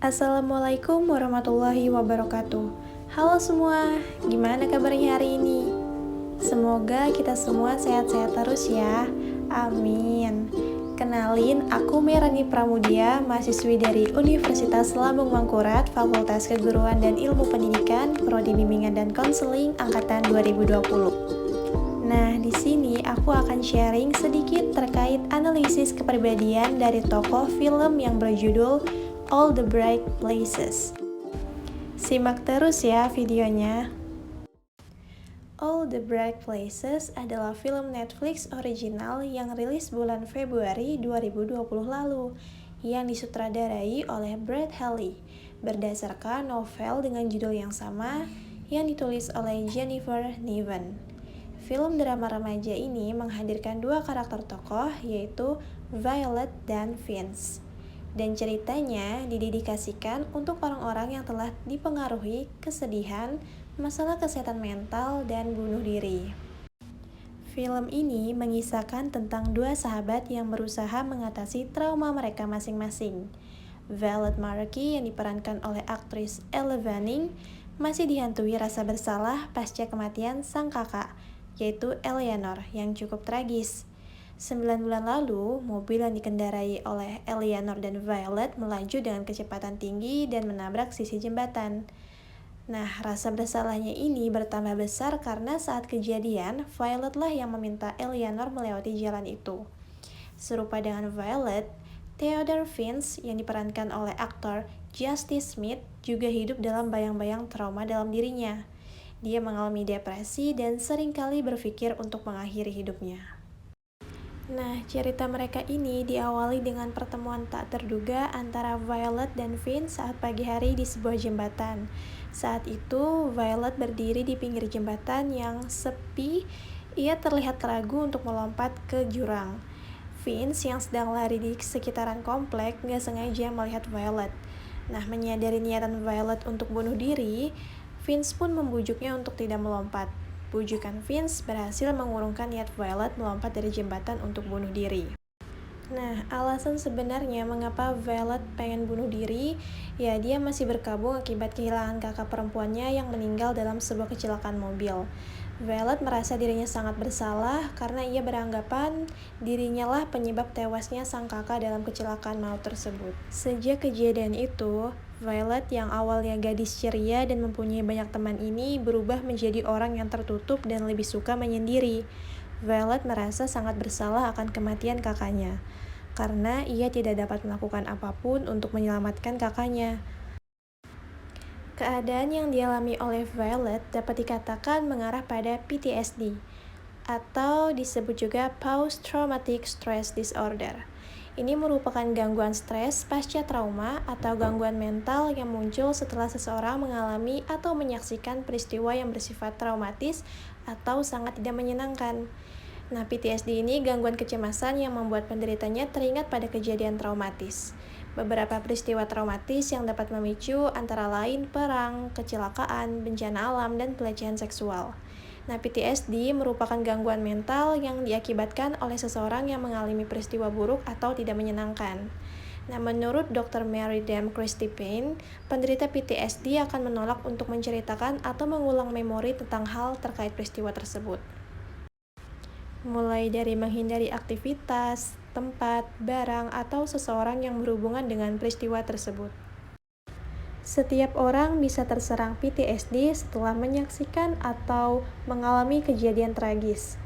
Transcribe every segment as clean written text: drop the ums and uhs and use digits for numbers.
Assalamualaikum warahmatullahi wabarakatuh. Halo semua, gimana kabarnya hari ini? Semoga kita semua sehat-sehat terus ya. Amin. Kenalin, aku Merani Pramudia, mahasiswi dari Universitas Lambung Mangkurat, Fakultas Keguruan dan Ilmu Pendidikan, Prodi Bimbingan dan Konseling angkatan 2020. Nah, di sini aku akan sharing sedikit terkait analisis kepribadian dari tokoh film yang berjudul All the Bright Places. Simak terus ya videonya. All the Bright Places adalah film Netflix original yang rilis bulan Februari 2020 lalu yang disutradarai oleh Brad Haley berdasarkan novel dengan judul yang sama yang ditulis oleh Jennifer Niven. Film drama remaja ini menghadirkan dua karakter tokoh yaitu Violet dan Vince. Dan ceritanya didedikasikan untuk orang-orang yang telah dipengaruhi kesedihan, masalah kesehatan mental, dan bunuh diri. Film ini mengisahkan tentang dua sahabat yang berusaha mengatasi trauma mereka masing-masing. Violet Markey yang diperankan oleh aktris Elle Fanning masih dihantui rasa bersalah pasca kematian sang kakak, yaitu Eleanor, yang cukup tragis. 9 bulan lalu, mobil yang dikendarai oleh Eleanor dan Violet melaju dengan kecepatan tinggi dan menabrak sisi jembatan. Nah, rasa bersalahnya ini bertambah besar karena saat kejadian, Violet lah yang meminta Eleanor melewati jalan itu. Serupa dengan Violet, Theodore Vince yang diperankan oleh aktor Justice Smith juga hidup dalam bayang-bayang trauma dalam dirinya. Dia mengalami depresi dan seringkali berpikir untuk mengakhiri hidupnya. Nah, cerita mereka ini diawali dengan pertemuan tak terduga antara Violet dan Vince saat pagi hari di sebuah jembatan. Saat itu, Violet berdiri di pinggir jembatan yang sepi. Ia terlihat ragu untuk melompat ke jurang. Vince yang sedang lari di sekitaran komplek nggak sengaja melihat Violet. Nah, menyadari niatan Violet untuk bunuh diri, Vince pun membujuknya untuk tidak melompat. Bujukan Vince berhasil mengurungkan niat Violet melompat dari jembatan untuk bunuh diri. Nah, alasan sebenarnya mengapa Violet pengen bunuh diri, ya dia masih berkabung akibat kehilangan kakak perempuannya yang meninggal dalam sebuah kecelakaan mobil. Violet merasa dirinya sangat bersalah karena ia beranggapan dirinya lah penyebab tewasnya sang kakak dalam kecelakaan maut tersebut. Sejak kejadian itu, Violet yang awalnya gadis ceria dan mempunyai banyak teman ini berubah menjadi orang yang tertutup dan lebih suka menyendiri. Violet merasa sangat bersalah akan kematian kakaknya, karena ia tidak dapat melakukan apapun untuk menyelamatkan kakaknya. Keadaan yang dialami oleh Violet dapat dikatakan mengarah pada PTSD, atau disebut juga Post-Traumatic Stress Disorder. Ini merupakan gangguan stres pasca trauma atau gangguan mental yang muncul setelah seseorang mengalami atau menyaksikan peristiwa yang bersifat traumatis atau sangat tidak menyenangkan. Nah, PTSD ini gangguan kecemasan yang membuat penderitanya teringat pada kejadian traumatis. Beberapa peristiwa traumatis yang dapat memicu antara lain perang, kecelakaan, bencana alam, dan pelecehan seksual. Nah, PTSD merupakan gangguan mental yang diakibatkan oleh seseorang yang mengalami peristiwa buruk atau tidak menyenangkan. Nah, menurut Dr. Mary Dam Christie Payne, penderita PTSD akan menolak untuk menceritakan atau mengulang memori tentang hal terkait peristiwa tersebut. Mulai dari menghindari aktivitas, tempat, barang, atau seseorang yang berhubungan dengan peristiwa tersebut. Setiap orang bisa terserang PTSD setelah menyaksikan atau mengalami kejadian tragis.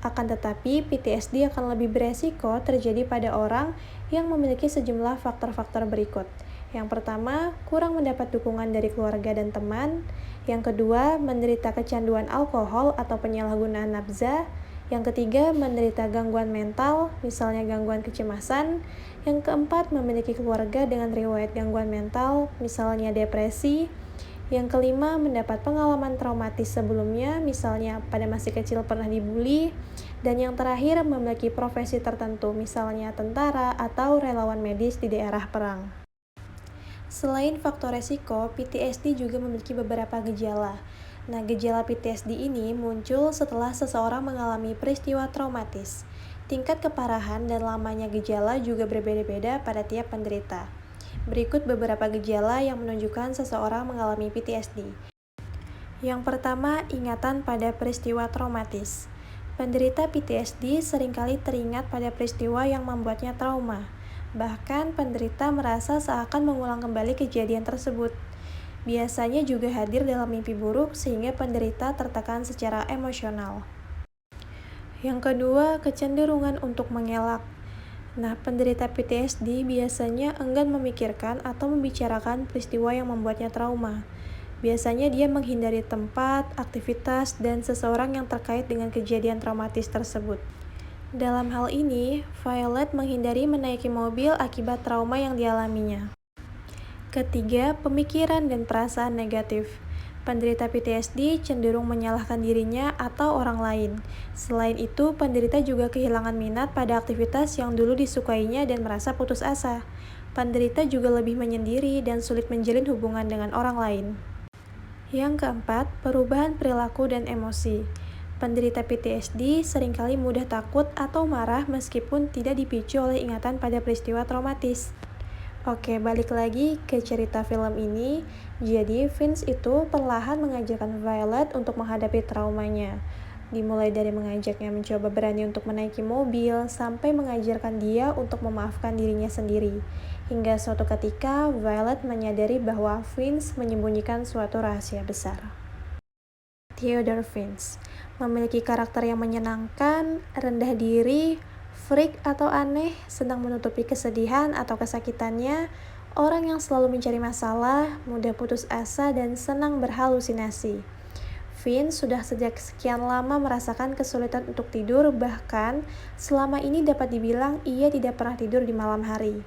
Akan tetapi, PTSD akan lebih beresiko terjadi pada orang yang memiliki sejumlah faktor-faktor berikut. Yang pertama, kurang mendapat dukungan dari keluarga dan teman. Yang kedua, menderita kecanduan alkohol atau penyalahgunaan nafza. Yang ketiga, menderita gangguan mental, misalnya gangguan kecemasan. Yang keempat, memiliki keluarga dengan riwayat gangguan mental, misalnya depresi. Yang kelima, mendapat pengalaman traumatis sebelumnya, misalnya pada masih kecil pernah dibully. Dan yang terakhir, memiliki profesi tertentu, misalnya tentara atau relawan medis di daerah perang. Selain faktor resiko, PTSD juga memiliki beberapa gejala. Nah, gejala PTSD ini muncul setelah seseorang mengalami peristiwa traumatis. Tingkat keparahan dan lamanya gejala juga berbeda-beda pada tiap penderita. Berikut beberapa gejala yang menunjukkan seseorang mengalami PTSD. Yang pertama, ingatan pada peristiwa traumatis. Penderita PTSD seringkali teringat pada peristiwa yang membuatnya trauma. Bahkan, penderita merasa seakan mengulang kembali kejadian tersebut. Biasanya juga hadir dalam mimpi buruk sehingga penderita tertekan secara emosional. Yang kedua, kecenderungan untuk mengelak. Nah, penderita PTSD biasanya enggan memikirkan atau membicarakan peristiwa yang membuatnya trauma. Biasanya dia menghindari tempat, aktivitas, dan seseorang yang terkait dengan kejadian traumatis tersebut. Dalam hal ini, Violet menghindari menaiki mobil akibat trauma yang dialaminya. Ketiga, pemikiran dan perasaan negatif. Penderita PTSD cenderung menyalahkan dirinya atau orang lain. Selain itu, penderita juga kehilangan minat pada aktivitas yang dulu disukainya dan merasa putus asa. Penderita juga lebih menyendiri dan sulit menjalin hubungan dengan orang lain. Yang keempat, perubahan perilaku dan emosi. Penderita PTSD seringkali mudah takut atau marah meskipun tidak dipicu oleh ingatan pada peristiwa traumatis. Oke, balik lagi ke cerita film ini. Jadi, Vince itu perlahan mengajarkan Violet untuk menghadapi traumanya. Dimulai dari mengajaknya mencoba berani untuk menaiki mobil, sampai mengajarkan dia untuk memaafkan dirinya sendiri. Hingga suatu ketika, Violet menyadari bahwa Vince menyembunyikan suatu rahasia besar. Theodore Vince memiliki karakter yang menyenangkan, rendah diri, freak atau aneh, senang menutupi kesedihan atau kesakitannya, orang yang selalu mencari masalah, mudah putus asa, dan senang berhalusinasi. Vince sudah sejak sekian lama merasakan kesulitan untuk tidur, bahkan selama ini dapat dibilang ia tidak pernah tidur di malam hari.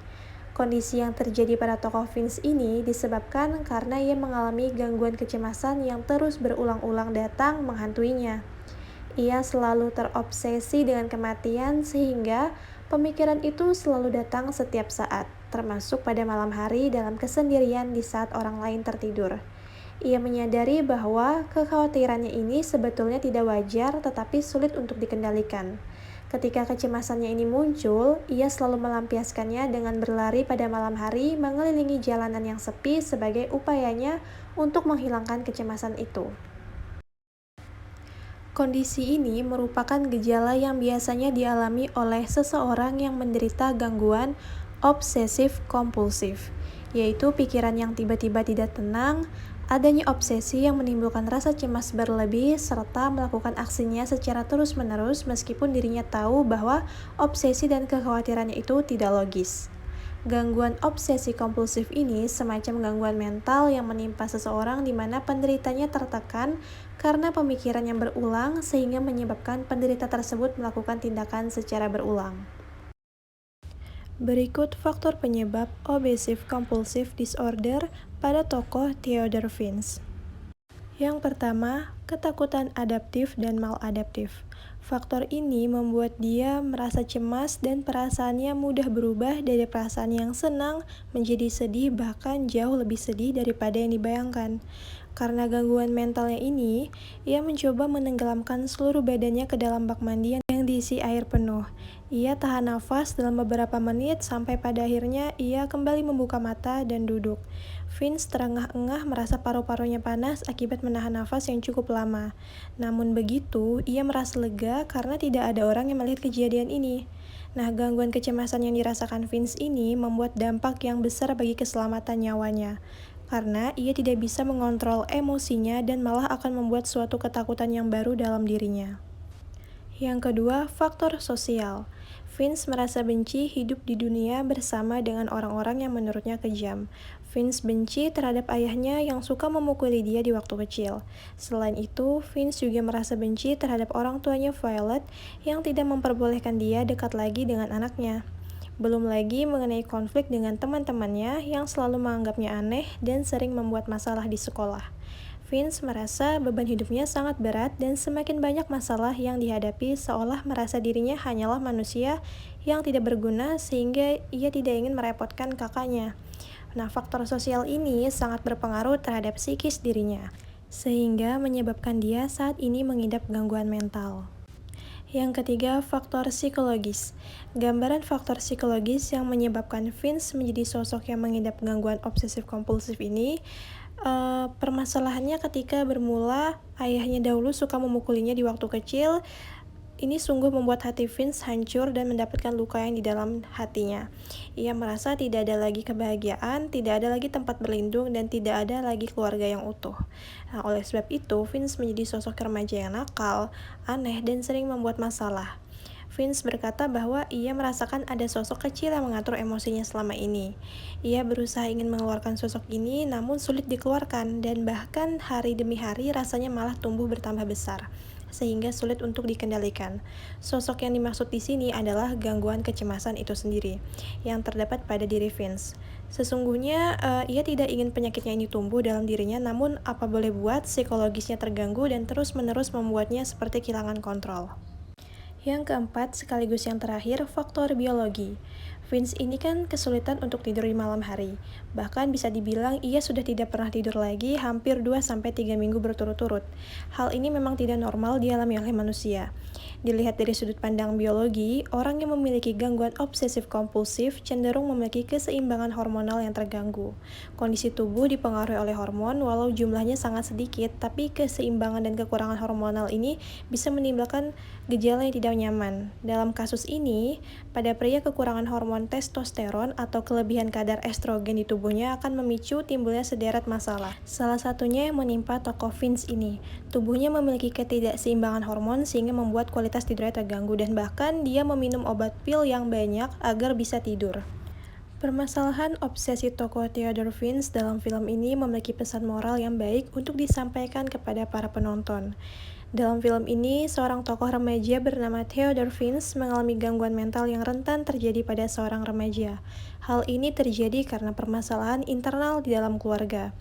Kondisi yang terjadi pada tokoh Vince ini disebabkan karena ia mengalami gangguan kecemasan yang terus berulang-ulang datang menghantuinya. Ia selalu terobsesi dengan kematian sehingga pemikiran itu selalu datang setiap saat, termasuk pada malam hari dalam kesendirian di saat orang lain tertidur. Ia menyadari bahwa kekhawatirannya ini sebetulnya tidak wajar tetapi sulit untuk dikendalikan. Ketika kecemasannya ini muncul, ia selalu melampiaskannya dengan berlari pada malam hari mengelilingi jalanan yang sepi sebagai upayanya untuk menghilangkan kecemasan itu. Kondisi ini merupakan gejala yang biasanya dialami oleh seseorang yang menderita gangguan obsesif-kompulsif, yaitu pikiran yang tiba-tiba tidak tenang, adanya obsesi yang menimbulkan rasa cemas berlebih, serta melakukan aksinya secara terus-menerus meskipun dirinya tahu bahwa obsesi dan kekhawatirannya itu tidak logis. Gangguan obsesi-kompulsif ini semacam gangguan mental yang menimpa seseorang di mana penderitanya tertekan karena pemikiran yang berulang sehingga menyebabkan penderita tersebut melakukan tindakan secara berulang. Berikut faktor penyebab obsessive-compulsive disorder pada tokoh Theodore Vince. Yang pertama, ketakutan adaptif dan maladaptif. Faktor ini membuat dia merasa cemas dan perasaannya mudah berubah dari perasaan yang senang menjadi sedih, bahkan jauh lebih sedih daripada yang dibayangkan. Karena gangguan mentalnya ini, ia mencoba menenggelamkan seluruh badannya ke dalam bak mandi yang diisi air penuh. Ia tahan nafas dalam beberapa menit sampai pada akhirnya ia kembali membuka mata dan duduk. Vince terengah-engah merasa paru-parunya panas akibat menahan nafas yang cukup lama. Namun begitu, ia merasa lega karena tidak ada orang yang melihat kejadian ini. Nah, gangguan kecemasan yang dirasakan Vince ini membuat dampak yang besar bagi keselamatan nyawanya. Karena ia tidak bisa mengontrol emosinya dan malah akan membuat suatu ketakutan yang baru dalam dirinya. Yang kedua, faktor sosial. Vince merasa benci hidup di dunia bersama dengan orang-orang yang menurutnya kejam. Vince benci terhadap ayahnya yang suka memukuli dia di waktu kecil. Selain itu, Vince juga merasa benci terhadap orang tuanya Violet yang tidak memperbolehkan dia dekat lagi dengan anaknya. Belum lagi mengenai konflik dengan teman-temannya yang selalu menganggapnya aneh dan sering membuat masalah di sekolah. Vince merasa beban hidupnya sangat berat dan semakin banyak masalah yang dihadapi seolah merasa dirinya hanyalah manusia yang tidak berguna sehingga ia tidak ingin merepotkan kakaknya. Nah, faktor sosial ini sangat berpengaruh terhadap psikis dirinya, sehingga menyebabkan dia saat ini mengidap gangguan mental. Yang ketiga, faktor psikologis. Gambaran faktor psikologis yang menyebabkan Vince menjadi sosok yang mengidap gangguan obsesif kompulsif ini, permasalahannya ketika bermula ayahnya dahulu suka memukulinya di waktu kecil. Ini sungguh membuat hati Vince hancur dan mendapatkan luka yang di dalam hatinya. Ia merasa tidak ada lagi kebahagiaan, tidak ada lagi tempat berlindung, dan tidak ada lagi keluarga yang utuh. Nah, oleh sebab itu, Vince menjadi sosok remaja yang nakal, aneh, dan sering membuat masalah. Vince berkata bahwa ia merasakan ada sosok kecil yang mengatur emosinya selama ini. Ia berusaha ingin mengeluarkan sosok ini, namun sulit dikeluarkan, dan bahkan hari demi hari rasanya malah tumbuh bertambah besar, sehingga sulit untuk dikendalikan. Sosok yang dimaksud di sini adalah gangguan kecemasan itu sendiri, yang terdapat pada diri Vince. Sesungguhnya, ia tidak ingin penyakitnya ini tumbuh dalam dirinya, namun apa boleh buat, psikologisnya terganggu dan terus-menerus membuatnya seperti kehilangan kontrol. Yang keempat, sekaligus yang terakhir, faktor biologi. Vince ini kan kesulitan untuk tidur di malam hari. Bahkan bisa dibilang ia sudah tidak pernah tidur lagi hampir 2-3 minggu berturut-turut. Hal ini memang tidak normal dialami oleh manusia. Dilihat dari sudut pandang biologi, orang yang memiliki gangguan obsesif kompulsif cenderung memiliki keseimbangan hormonal yang terganggu. Kondisi tubuh dipengaruhi oleh hormon, walau jumlahnya sangat sedikit, tapi keseimbangan dan kekurangan hormonal ini bisa menimbulkan gejala yang tidak nyaman. Dalam kasus ini, pada pria kekurangan hormon testosteron atau kelebihan kadar estrogen di tubuhnya akan memicu timbulnya sederet masalah. Salah satunya yang menimpa tokoh Vince ini. Tubuhnya memiliki ketidakseimbangan hormon sehingga membuat kualitas tidurnya terganggu dan bahkan dia meminum obat pil yang banyak agar bisa tidur. Permasalahan obsesi tokoh Theodore Vince dalam film ini memiliki pesan moral yang baik untuk disampaikan kepada para penonton. Dalam film ini, seorang tokoh remaja bernama Theodore Vince mengalami gangguan mental yang rentan terjadi pada seorang remaja. Hal ini terjadi karena permasalahan internal di dalam keluarga,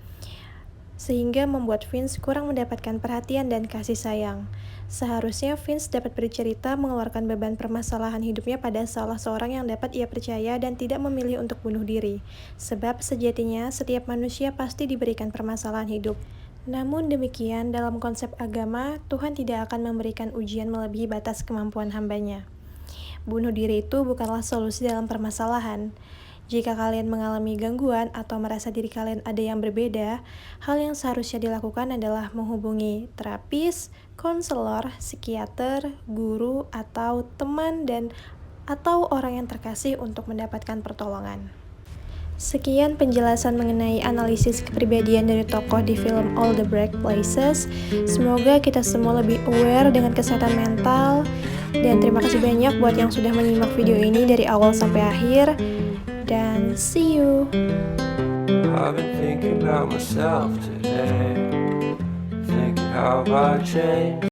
sehingga membuat Vince kurang mendapatkan perhatian dan kasih sayang. Seharusnya Vince dapat bercerita mengeluarkan beban permasalahan hidupnya pada salah seorang yang dapat ia percaya dan tidak memilih untuk bunuh diri. Sebab sejatinya setiap manusia pasti diberikan permasalahan hidup. Namun demikian, dalam konsep agama, Tuhan tidak akan memberikan ujian melebihi batas kemampuan hambanya. Bunuh diri itu bukanlah solusi dalam permasalahan. Jika kalian mengalami gangguan atau merasa diri kalian ada yang berbeda, hal yang seharusnya dilakukan adalah menghubungi terapis, konselor, psikiater, guru, atau teman atau orang yang terkasih untuk mendapatkan pertolongan. Sekian penjelasan mengenai analisis kepribadian dari tokoh di film All the Bright Places. Semoga kita semua lebih aware dengan kesehatan mental. Dan terima kasih banyak buat yang sudah menyimak video ini dari awal sampai akhir. Dan see you. I've been thinking about myself today, thinking how I changed.